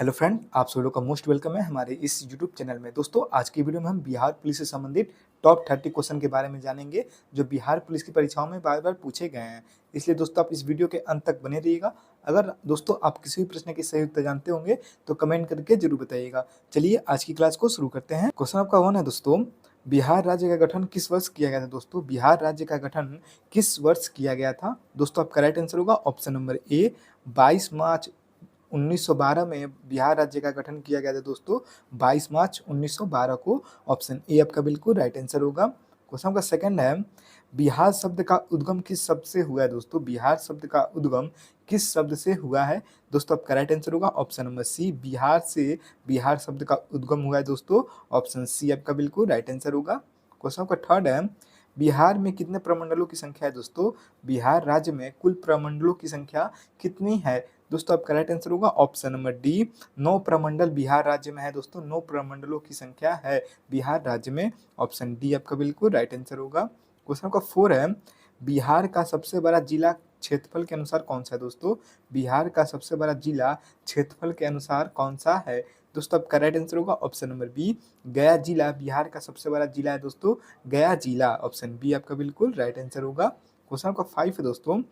Hello friend, आप सभी लोग का मोस्ट वेलकम है हमारे इस यूट्यूब चैनल में। दोस्तों, आज की वीडियो में हम बिहार पुलिस से संबंधित टॉप 30 क्वेश्चन के बारे में जानेंगे जो बिहार पुलिस की परीक्षाओं में बार बार पूछे गए हैं। इसलिए दोस्तों, आप इस वीडियो के अंत तक बने रहिएगा। अगर दोस्तों आप किसी भी प्रश्न के सही उत्तर जानते होंगे तो कमेंट करके जरूर बताइएगा। चलिए आज की क्लास को शुरू करते हैं। क्वेश्चन आपका 1 है दोस्तों, बिहार राज्य का गठन किस वर्ष किया गया था? दोस्तों, बिहार राज्य का गठन किस वर्ष किया गया था? दोस्तों, आपका राइट आंसर होगा ऑप्शन नंबर ए, 22 मार्च 1912 में बिहार राज्य का गठन किया गया था। दोस्तों, 22 मार्च 1912 को। ऑप्शन ए आपका बिल्कुल राइट आंसर होगा। क्वेश्चन का सेकंड है, बिहार शब्द का उद्गम किस शब्द से हुआ है? दोस्तों, बिहार शब्द का उद्गम किस शब्द से हुआ है? दोस्तों, आपका राइट आंसर होगा ऑप्शन नंबर सी, बिहार से बिहार शब्द का उद्गम हुआ है। दोस्तों, ऑप्शन सी आपका बिल्कुल राइट आंसर होगा। क्वेश्चन का थर्ड है, बिहार में कितने प्रमंडलों की संख्या है? दोस्तों, बिहार राज्य में कुल प्रमंडलों की संख्या कितनी है? दोस्तों, आपका राइट आंसर होगा ऑप्शन नंबर डी, 9 प्रमंडल बिहार राज्य में है। दोस्तों, 9 प्रमंडलों की संख्या है बिहार राज्य में। ऑप्शन डी आपका बिल्कुल राइट आंसर होगा। क्वेश्चन का 4 है, बिहार का सबसे बड़ा जिला क्षेत्रफल के अनुसार कौन सा है? दोस्तों, बिहार का सबसे बड़ा जिला क्षेत्रफल के अनुसार कौन सा है? दोस्तों, आपका राइट आंसर होगा ऑप्शन नंबर बी, गया जिला बिहार का सबसे बड़ा जिला है। दोस्तों, गया जिला। ऑप्शन बी आपका बिल्कुल राइट आंसर होगा। क्वेश्चन का 5 है दोस्तों,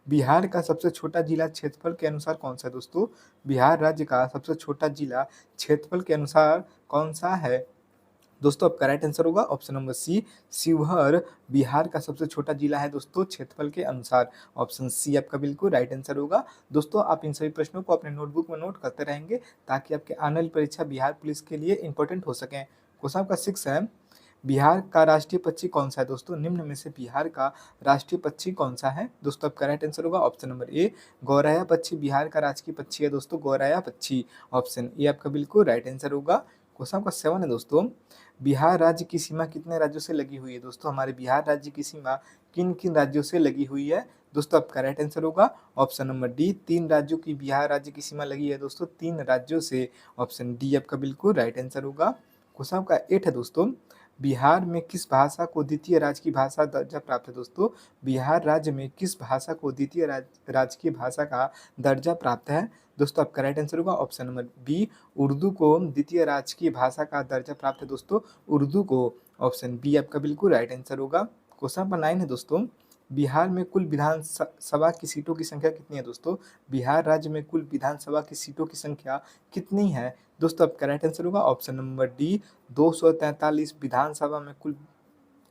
बिहार का सबसे छोटा जिला क्षेत्रफल के अनुसार कौन सा है? दोस्तों, बिहार राज्य का सबसे छोटा जिला क्षेत्रफल के अनुसार कौन सा है? दोस्तों, आपका राइट आंसर होगा option number C, Sheohar Bihar का सबसे छोटा जिला है। दोस्तों, क्षेत्रफल के अनुसार। ऑप्शन सी आपका बिल्कुल राइट आंसर होगा। दोस्तों, आप इन सभी प्रश्नों को अपने नोटबुक में नोट करते रहेंगे ताकि आपके आने वाली परीक्षा बिहार पुलिस के लिए इंपॉर्टेंट हो सकें। क्वेश्चन आपका 6 है, बिहार का राष्ट्रीय पक्षी कौन सा है? दोस्तों, निम्न में से बिहार का राष्ट्रीय पक्षी कौन सा है? दोस्तों, आपका राइट आंसर होगा ऑप्शन नंबर ए, गौरैया पक्षी बिहार का राजकीय पक्षी है। दोस्तों, गौरैया पक्षी। ऑप्शन ए आपका बिल्कुल राइट आंसर होगा। क्वेश्चन आपका 7 है दोस्तों, बिहार राज्य की सीमा कितने राज्यों से लगी हुई है? दोस्तों, हमारे बिहार राज्य की सीमा किन किन राज्यों से लगी हुई है? दोस्तों, आपका राइट आंसर होगा ऑप्शन नंबर डी, 3 राज्यों की बिहार राज्य की सीमा लगी है। दोस्तों, 3 राज्यों से। ऑप्शन डी आपका बिल्कुल राइट आंसर होगा। क्वेश्चन आपका 8 है दोस्तों, बिहार में किस भाषा को द्वितीय राजकीय भाषा दर्जा प्राप्त है? दोस्तों, बिहार राज्य में किस भाषा को द्वितीय राजकीय भाषा का दर्जा प्राप्त है? दोस्तों, आपका राइट आंसर होगा ऑप्शन नंबर बी, उर्दू को द्वितीय राजकीय भाषा का दर्जा प्राप्त है। दोस्तों, उर्दू को। ऑप्शन बी आपका बिल्कुल राइट आंसर होगा। क्वेश्चन नंबर 9 है दोस्तों, बिहार में कुल विधानसभा की सीटों की संख्या कितनी है? दोस्तों, बिहार राज्य में कुल विधानसभा की सीटों की संख्या कितनी है? दोस्तों, आपका राइट आंसर होगा ऑप्शन नंबर डी, 243 विधानसभा में कुल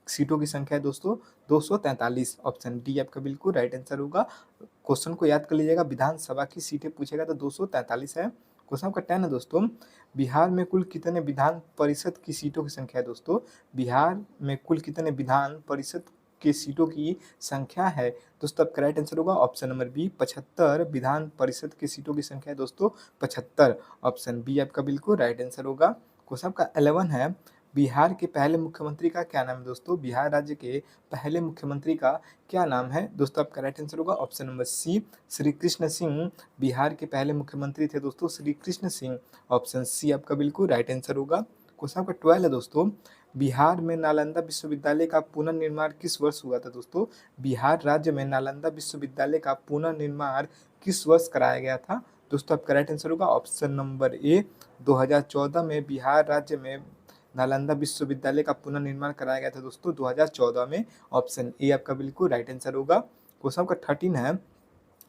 सीटों की संख्या है। दोस्तों, 243। ऑप्शन डी आपका बिल्कुल राइट आंसर होगा। क्वेश्चन को याद कर लीजिएगा, विधानसभा की सीटें पूछेगा तो 243 है। क्वेश्चन का 10 है दोस्तों, बिहार में कुल कितने विधान परिषद की सीटों की संख्या है? दोस्तों, बिहार में कुल कितने विधान परिषद की सीटों की संख्या है? दोस्तों, आपका राइट आंसर होगा option number B, 75 Vidhan Parishad की सीटों की संख्या है। दोस्तों, 75। ऑप्शन बी आपका बिल्कुल राइट आंसर होगा। क्वेश्चन का 11 है, बिहार के पहले मुख्यमंत्री का क्या नाम है? दोस्तों, बिहार राज्य के पहले मुख्यमंत्री का क्या नाम है? दोस्तों, आपका राइट आंसर होगा option number C, Shri Krishna Singh Bihar के पहले मुख्यमंत्री थे। दोस्तों, श्री कृष्ण सिंह। ऑप्शन सी आपका बिल्कुल राइट आंसर होगा। क्वेश्चन आपका 12 है दोस्तों, बिहार में नालंदा विश्वविद्यालय का पुनर्निर्माण किस वर्ष हुआ था? दोस्तों, बिहार राज्य में नालंदा विश्वविद्यालय का पुनर्निर्माण किस वर्ष कराया गया था? दोस्तों, आपका राइट आंसर होगा ऑप्शन नंबर ए, 2014 में बिहार राज्य में नालंदा विश्वविद्यालय का पुनर्निर्माण कराया गया था। दोस्तों, 2014 में। ऑप्शन ए आपका बिल्कुल राइट आंसर होगा। क्वेश्चन का 13 है,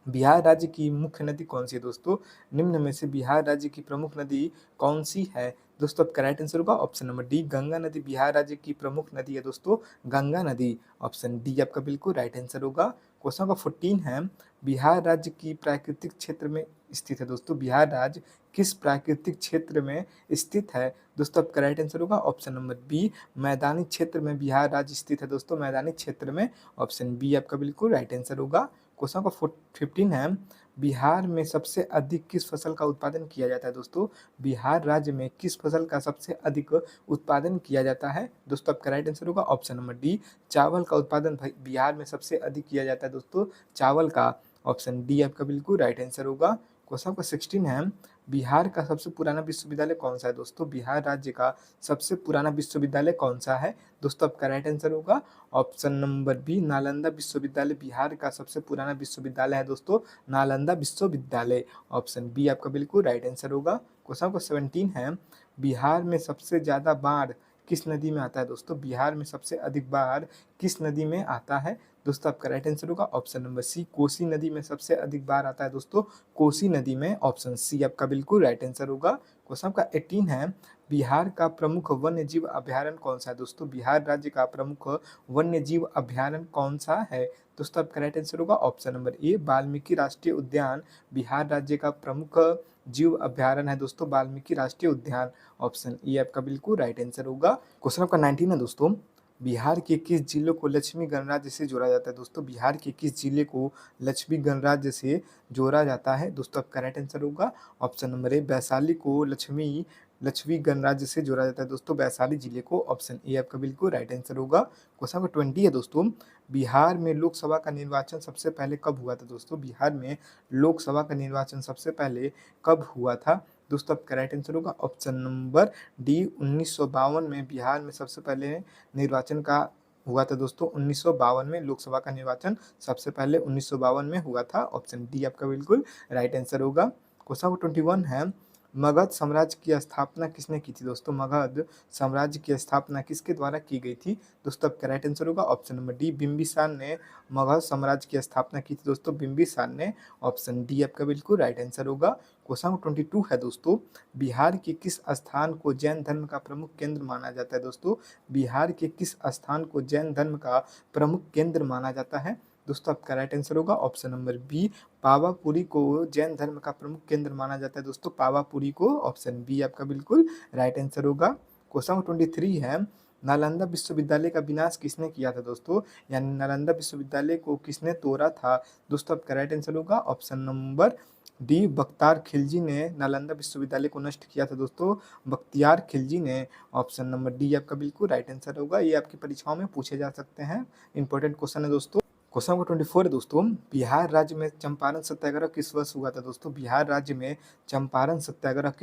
बिहार राज्य की मुख्य नदी कौन सी है? दोस्तों, निम्न में से बिहार राज्य की प्रमुख नदी कौन सी है? दोस्तों, आपका राइट आंसर होगा ऑप्शन नंबर डी, गंगा नदी बिहार राज्य की प्रमुख नदी है। दोस्तों, गंगा नदी। ऑप्शन डी आपका बिल्कुल राइट आंसर होगा। क्वेश्चन का 14 है, बिहार राज्य की प्राकृतिक क्षेत्र में स्थित है? दोस्तों, बिहार राज्य किस प्राकृतिक क्षेत्र में स्थित है? दोस्तों, आपका राइट आंसर होगा ऑप्शन नंबर बी, मैदानी क्षेत्र में बिहार राज्य स्थित है। दोस्तों, मैदानी क्षेत्र में। ऑप्शन बी आपका बिल्कुल राइट आंसर होगा। क्वेश्चन का 15 है, बिहार में सबसे अधिक किस फसल का उत्पादन किया जाता है? दोस्तों, बिहार राज्य में किस फसल का सबसे अधिक उत्पादन किया जाता है? दोस्तों, आपका राइट आंसर होगा ऑप्शन नंबर डी, चावल का उत्पादन बिहार में सबसे अधिक किया जाता है। दोस्तों, चावल का। ऑप्शन डी आपका बिल्कुल राइट आंसर होगा। क्वेश्चन का 16 है, बिहार का सबसे पुराना विश्वविद्यालय कौन सा है दोस्तों? बिहार राज्य का सबसे पुराना विश्वविद्यालय कौन सा है? दोस्तों आपका राइट आंसर होगा ऑप्शन नंबर बी, नालंदा विश्वविद्यालय। बिहार का सबसे पुराना विश्वविद्यालय है दोस्तों नालंदा विश्वविद्यालय। ऑप्शन बी आपका बिल्कुल राइट आंसर होगा। क्वेश्चन नंबर 17 है, बिहार में सबसे ज़्यादा बाढ़ किस नदी में आता है दोस्तों? बिहार में सबसे अधिक बाढ़ किस नदी में आता है? दोस्तों आपका राइट आंसर होगा ऑप्शन नंबर सी, कोसी नदी में सबसे अधिक बार आता है दोस्तों कोसी नदी में। ऑप्शन सी आपका बिल्कुल राइट आंसर होगा। क्वेश्चन आपका 18 है, बिहार का प्रमुख वन्य जीव अभ्यारण्य कौन सा है दोस्तों? बिहार राज्य का प्रमुख वन्य जीव अभ्यारण्य कौन सा है? दोस्तों आपका राइट आंसर होगा ऑप्शन नंबर ए, वाल्मीकि राष्ट्रीय उद्यान बिहार राज्य का प्रमुख जीव अभ्यारण्य है दोस्तों वाल्मीकि राष्ट्रीय उद्यान। ऑप्शन ए आपका बिल्कुल राइट आंसर होगा। क्वेश्चन आपका 19 है दोस्तों, बिहार के किस जिले को लक्ष्मी गणराज्य से जोड़ा जाता है दोस्तों? बिहार के किस जिले को लक्ष्मी गणराज्य से जोड़ा जाता है? दोस्तों आपका राइट आंसर होगा ऑप्शन नंबर ए, वैशाली को लक्ष्मी लक्ष्मी गणराज्य से जोड़ा जाता है दोस्तों वैशाली जिले को। ऑप्शन ए आपका बिल्कुल राइट आंसर होगा। क्वेश्चन नंबर 20 है दोस्तों, बिहार में लोकसभा का निर्वाचन सबसे पहले कब हुआ था दोस्तों? बिहार में लोकसभा का निर्वाचन सबसे पहले कब हुआ था? दोस्तों आपका राइट आंसर होगा ऑप्शन नंबर डी, 1952 में बिहार में सबसे पहले निर्वाचन का हुआ था दोस्तों 1952 में लोकसभा का निर्वाचन सबसे पहले 1952 में हुआ था। ऑप्शन डी आपका बिल्कुल राइट आंसर होगा। क्वेश्चन नंबर 21 है, मगध साम्राज्य की स्थापना किसने की थी दोस्तों? मगध साम्राज्य की स्थापना किसके द्वारा की गई थी? दोस्तों आपका राइट आंसर होगा ऑप्शन नंबर डी, बिंबिसार ने मगध साम्राज्य की स्थापना की थी दोस्तों बिंबिसार ने। ऑप्शन डी आपका बिल्कुल राइट आंसर होगा। क्वेश्चन नंबर 22 है दोस्तों, बिहार के किस स्थान को जैन धर्म का प्रमुख केंद्र माना जाता है दोस्तों? बिहार के किस स्थान को जैन धर्म का प्रमुख केंद्र माना जाता है? दोस्तों आपका राइट आंसर होगा ऑप्शन नंबर बी, पावापुरी को जैन धर्म का प्रमुख केंद्र माना जाता है दोस्तों पावापुरी को। ऑप्शन बी आपका बिल्कुल राइट आंसर होगा। क्वेश्चन नंबर 23 है, नालंदा विश्वविद्यालय का विनाश किसने किया था दोस्तों? यानी नालंदा विश्वविद्यालय को किसने तोड़ा था? दोस्तों आपका राइट आंसर होगा option number D, Bakhtiyar Khilji ने नालंदा विश्वविद्यालय को नष्ट किया था दोस्तों बख्तियार खिलजी ने। ऑप्शन नंबर डी आपका बिल्कुल राइट आंसर होगा। ये आपकी परीक्षाओं में पूछे जा सकते हैं, इंपॉर्टेंट क्वेश्चन है दोस्तों। क्वेश्चन नंबर 24 है दोस्तों, बिहार राज्य में चंपारण सत्याग्रह किस वर्ष हुआ था दोस्तों? बिहार राज्य में चंपारण सत्याग्रह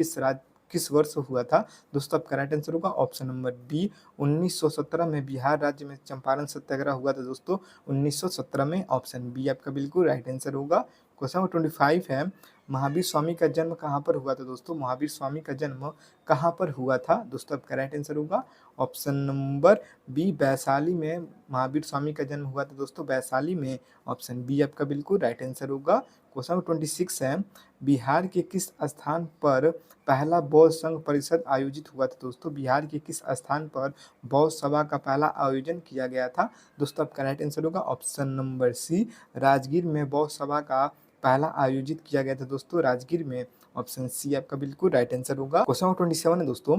किस वर्ष हुआ था? दोस्तों आपका राइट आंसर होगा ऑप्शन नंबर बी, 1917 में बिहार राज्य में चंपारण सत्याग्रह हुआ था दोस्तों 1917 में। ऑप्शन बी आपका बिल्कुल राइट आंसर होगा। क्वेश्चन नंबर 25 है, महावीर स्वामी का जन्म कहाँ पर हुआ था दोस्तों? महावीर स्वामी का जन्म कहाँ पर हुआ था? दोस्तों आपका राइट आंसर होगा ऑप्शन नंबर बी, वैशाली में महावीर स्वामी का जन्म हुआ था दोस्तों वैशाली में। ऑप्शन बी आपका बिल्कुल राइट आंसर होगा। क्वेश्चन नंबर 26 है, बिहार के किस स्थान पर पहला बौद्ध संघ परिषद आयोजित हुआ था दोस्तों? बिहार के किस स्थान पर बौद्ध सभा का पहला आयोजन किया गया था? दोस्तों आपका राइट आंसर होगा ऑप्शन नंबर सी, राजगीर में बौद्ध सभा का पहला आयोजित किया गया था दोस्तों राजगीर में। ऑप्शन सी आपका बिल्कुल राइट आंसर होगा। क्वेश्चन नंबर 27 है दोस्तों,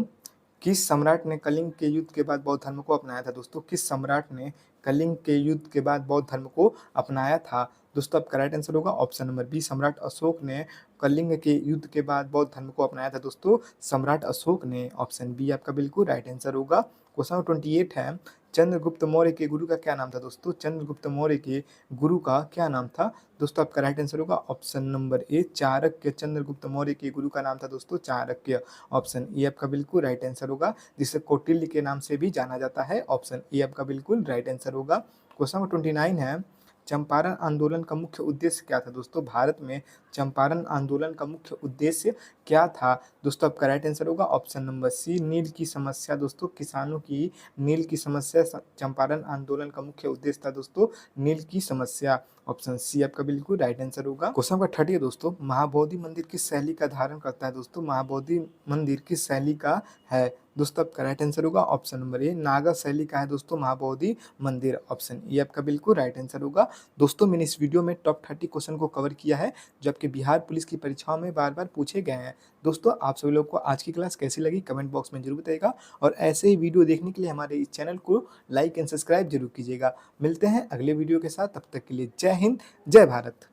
किस सम्राट ने कलिंग के युद्ध के बाद बौद्ध धर्म को अपनाया था दोस्तों? किस सम्राट ने कलिंग के युद्ध के बाद बौद्ध धर्म को अपनाया था? दोस्तों आपका राइट आंसर होगा ऑप्शन नंबर बी, सम्राट अशोक ने कलिंग के युद्ध के बाद बौद्ध धर्म को अपनाया था दोस्तों सम्राट अशोक ने। ऑप्शन बी आपका बिल्कुल राइट आंसर होगा। क्वेश्चन नंबर 28 है, चंद्रगुप्त मौर्य के गुरु का क्या नाम था दोस्तों? चंद्रगुप्त मौर्य के गुरु का क्या नाम था? दोस्तों आपका राइट आंसर होगा option number A, Chanakya. Chandragupta Maurya के गुरु का नाम था दोस्तों चाणक्य। ऑप्शन ए आपका बिल्कुल राइट आंसर होगा, जिसे कौटिल्य के नाम से भी जाना जाता है। ऑप्शन ए आपका बिल्कुल राइट आंसर होगा। क्वेश्चन नंबर 29 है, चंपारण आंदोलन का मुख्य उद्देश्य क्या था दोस्तों? भारत में चंपारण आंदोलन का मुख्य उद्देश्य क्या था? दोस्तों आपका राइट आंसर होगा ऑप्शन नंबर सी, नील की समस्या। दोस्तों किसानों की नील की समस्या चंपारण आंदोलन का मुख्य उद्देश्य था दोस्तों नील की समस्या। ऑप्शन सी आपका बिल्कुल राइट आंसर होगा। क्वेश्चन नंबर 30 है दोस्तों, महाबोधि मंदिर किस शैली का धारण करता है दोस्तों? महाबोधि मंदिर किस शैली का है? दोस्तों आपका राइट आंसर होगा ऑप्शन नंबर ए, नागा शैली का है दोस्तों महाबोधि मंदिर। ऑप्शन ए आपका बिल्कुल राइट आंसर होगा। दोस्तों मैंने इस वीडियो में टॉप 30 क्वेश्चन को कवर किया है जो आपके बिहार पुलिस की परीक्षाओं में बार बार पूछे गए हैं। दोस्तों आप सभी लोग को आज की क्लास कैसी लगी कमेंट बॉक्स में जरूर बताइएगा, और ऐसे ही वीडियो देखने के लिए हमारे इस चैनल को लाइक एंड सब्सक्राइब जरूर कीजिएगा। मिलते हैं अगले वीडियो के साथ, तब तक के लिए जय हिंद जय भारत।